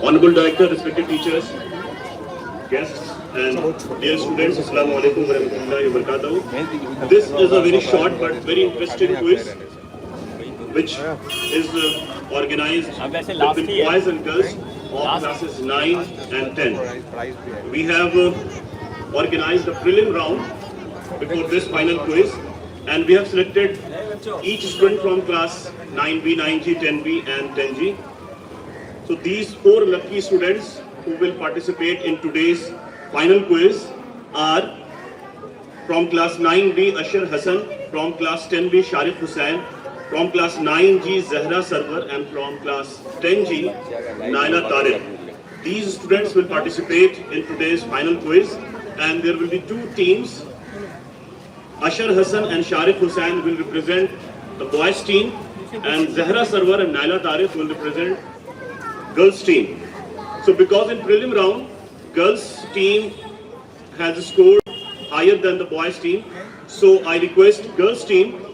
Honorable Director, respected teachers, guests, and dear students, Assalamu alaikum wa rahmatullahi wa barakatuh. This is a very short but very interesting quiz which is organized between boys and girls of classes 9 and 10. We have organized a prelim round before this final quiz, and we have selected each student from class 9B, 9G, 10B and 10G. So these 4 lucky students who will participate in today's final quiz are from class 9B Ashar Hassan, from class 10B Sharif Hussain, from class 9G Zahra Sarwar, and from class 10G Naila Tariq. These students will participate in today's final quiz, and there will be 2 teams. Ashar Hassan and Sharif Hussain will represent the boys team, and Zahra Sarwar and Naila Tariq will represent girls team. So because in prelim round, girls team has scored higher than the boys team, so I request girls team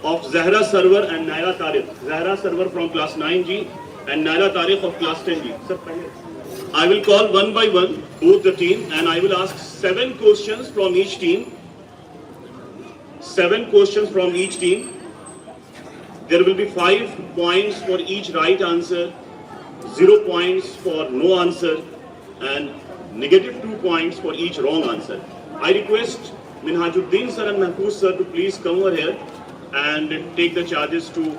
of Zahra Sarwar and Naila Tariq. Zahra Sarwar from class 9G and Naila Tariq of class 10G. I will call one by one both the team, and I will ask 7 questions from each team. 7 questions from each team. There will be 5 points for each right answer, 0 points for no answer, and negative 2 points for each wrong answer. I request Minhajuddin sir and Mahfouz sir to please come over here and take the charges to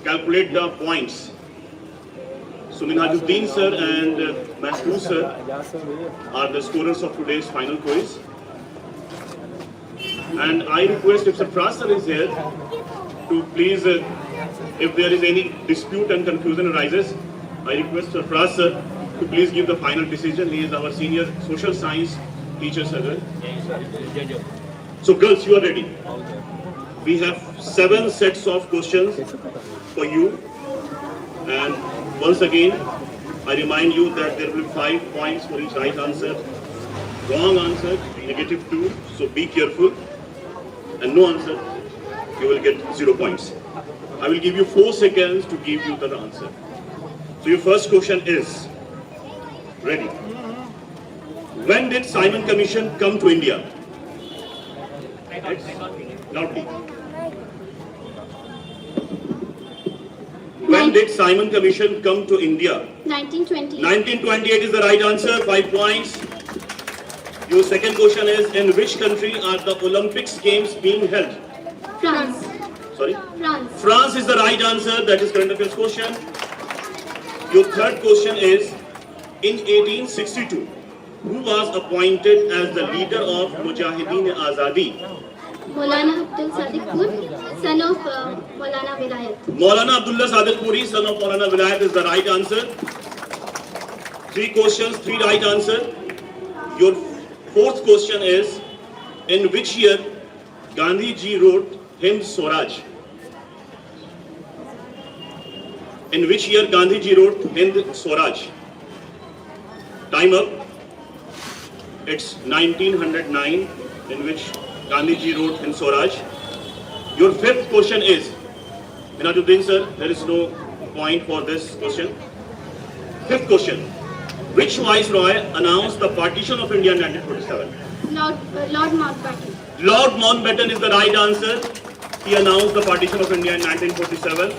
calculate the points. So Minhajuddin sir and Mahfouz sir are the scorers of today's final quiz. And I request if Sarfraz sir is here to please, if there is any dispute and confusion arises, I request Sarfraz sir to please give the final decision. He is our senior social science teacher sir. So girls, you are ready. We have 7 sets of questions for you, and once again I remind you that there will be 5 points for each right answer, wrong answer negative 2, so be careful, and no answer you will get 0 points. I will give you 4 seconds to give you the answer. So your first question is, ready? When did Simon Commission come to India? Loudly. When did Simon Commission come to India? 1928. 1928 is the right answer, 5 points. Your second question is, in which country are the Olympics Games being held? France. Sorry? France. France is the right answer, that is current affairs question. Your third question is, in 1862, who was appointed as the leader of Mujahideen Azadi? Maulana Abdul Sadiq, son of Maulana Vilayat. Maulana Abdullah Sadiq Puri, son of Maulana Vilayat, is the right answer. 3 questions, 3 right answer. Your fourth question is, in which year Gandhi ji wrote Hind Swaraj? In which year Gandhi ji wrote Hind Swaraj? Time up. It's 1909, in which Gandhi ji wrote Hind Swaraj. Your fifth question is, Minhajuddin sir, there is no point for this question. Fifth question, which viceroy announced the partition of India in 1947? Lord Mountbatten. Lord Mountbatten is the right answer. He announced the partition of India in 1947.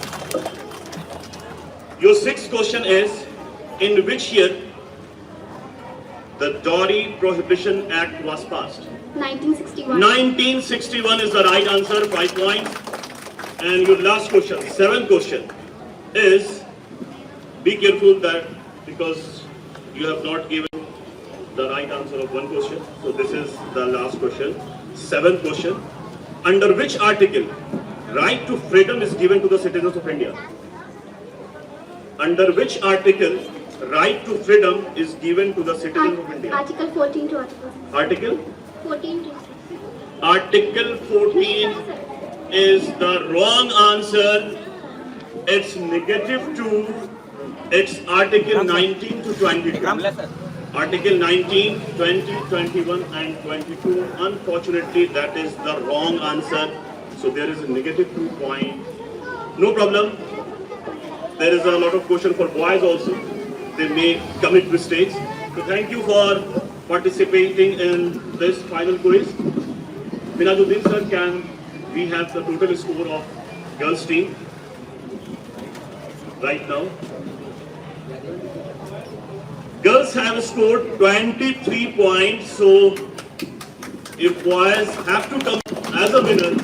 Your sixth question is, in which year the Dowry Prohibition Act was passed? 1961. 1961 is the right answer, 5 points. And your last question, 7th question is, be careful that because you have not given the right answer of 1 question. So this is the last question. 7th question, under which article right to freedom is given to the citizens of India? Under which article right to freedom is given to the citizens of India? Article 14 to Article 14 to Article 14 is the wrong answer. It's negative 2. It's Article 19 to 22. Article 19, 20, 21 and 22. Unfortunately, that is the wrong answer. So there is a negative 2 point. No problem. there is a lot of question for boys also. They may commit mistakes. So thank you for participating in this final quiz. Minajuddin sir, can we have the total score of girls team right now? Girls have scored 23 points, so if boys have to come as a winner,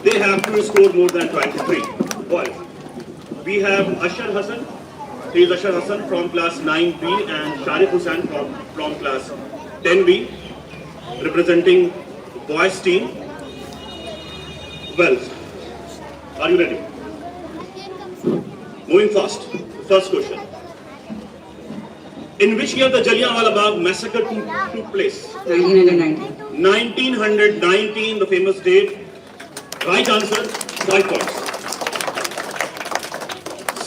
they have to score more than 23 boys. We have Ashar Hassan. He is Ashar Hassan from class 9B and Sharif Hussain from class 10B, representing boys team. Well, are you ready? Moving fast. First question. In which year the Jallianwala Bagh massacre took place? 1919. 1919, the famous date. Right answer, 5 points.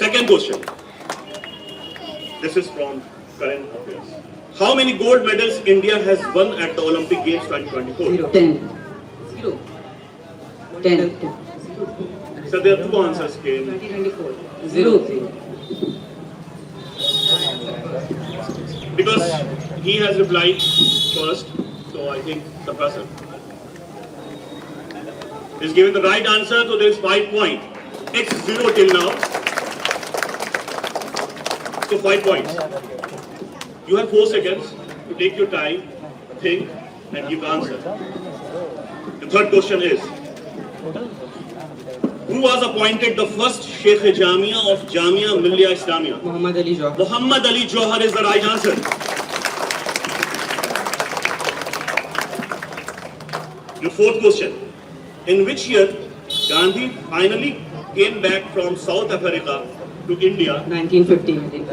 Second question. This is from current affairs. How many gold medals India has won at the Olympic Games 2024? 10. 10. So there are two answers came. 0. Because he has replied first, so I think the person is giving the right answer, so there is 5 points. It's 0 till now. So 5 points. You have 4 seconds to take your time, think, and give the answer. The third question is, who was appointed the first Sheikh Jamia of Jamia Millia Islamia? Muhammad Ali Jawhar. Muhammad Ali Jawhar is the right answer. Your fourth question. In which year Gandhi finally came back from South Africa to India? 1915.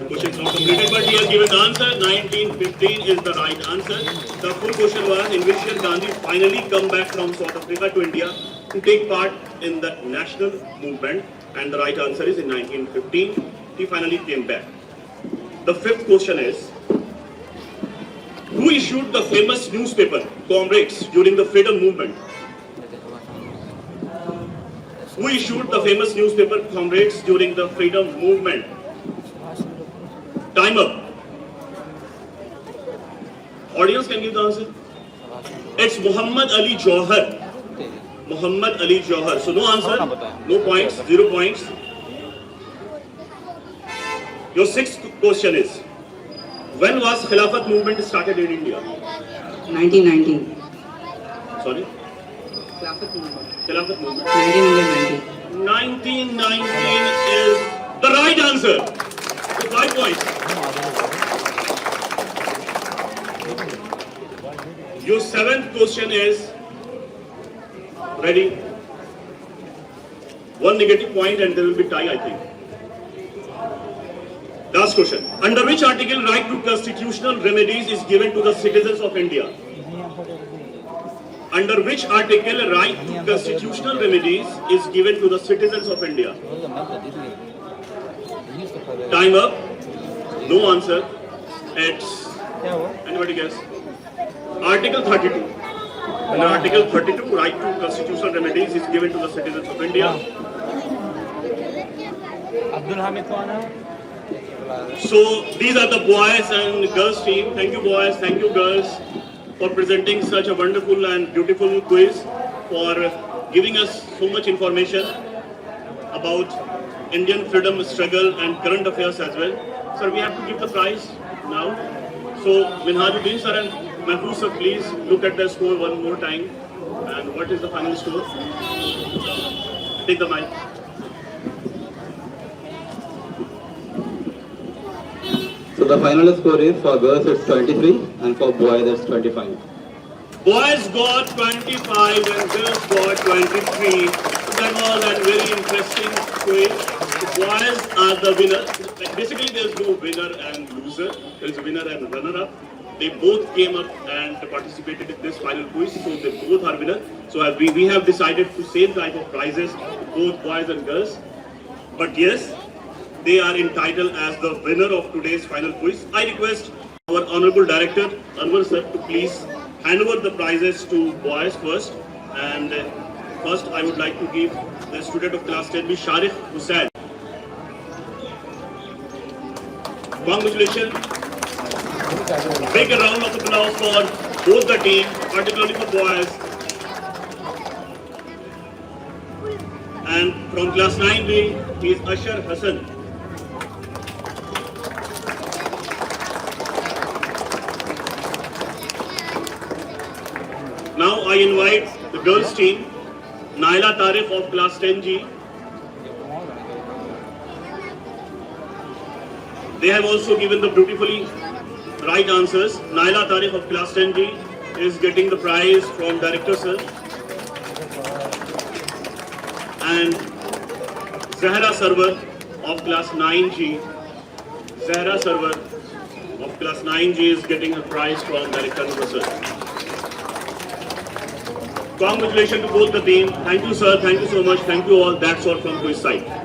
Question is not completed, but he has given the answer. 1915 is the right answer. The full question was, in which year Gandhi finally come back from South Africa to India to take part in the national movement? And the right answer is in 1915. He finally came back. The fifth question is, who issued the famous newspaper, Comrades, during the freedom movement? Who issued the famous newspaper, Comrades, during the freedom movement? Time up. Audience can give the answer. It's Muhammad Ali Jawhar. Muhammad Ali Jawhar. So no answer, no points, 0 points. Your sixth question is, when was Khilafat movement started in India? 1919. Sorry? Khilafat movement. Khilafat movement. 1919. 1919 is the right answer. So 5 points. Your seventh question is, ready? 1 negative point and there will be tie, I think. Last question. Under which article right to constitutional remedies is given to the citizens of India? Under which article right to constitutional remedies is given to the citizens of India? Time up. No answer. It's, anybody guess? Article 32. Under Article 32, right to constitutional remedies is given to the citizens of India. Abdul Hamid Kwana. So these are the boys and girls team. Thank you boys, thank you girls for presenting such a wonderful and beautiful quiz, for giving us so much information about Indian freedom struggle and current affairs as well. Sir, we have to give the prize now. So Minhajuddin sir and Mahfouz sir, please look at the score one more time. And what is the final score? Take the mic. So the final score is, for girls it's 23 and for boys it's 25. Boys got 25 and girls got 23. That was a very interesting quiz. The boys are the winner. Like basically, there's no winner and loser. There's a winner and runner-up. They both came up and participated in this final quiz, so they both are winners. So we have decided to same type of prizes to both boys and girls. But yes, they are entitled as the winner of today's final quiz. I request our Honorable Director, Anwar sir, to please hand over the prizes to boys first. And first, I would like to give the student of class 10B, Sharif Hussain. Congratulations. Big round of applause for both the team, particularly for boys. And from class 9B, he is Ashar Hassan. Now I invite the girls team, Naila Tarif of class 10G. They have also given the beautifully right answers. Naila Tarif of class 10G is getting the prize from Director Sir. And Zahra Sarwar of class 9G. Zahra Sarwar of class 9G is getting a prize from Director Sir. Congratulations to both the team. Thank you, sir. Thank you so much. Thank you all. That's all from Quiz side.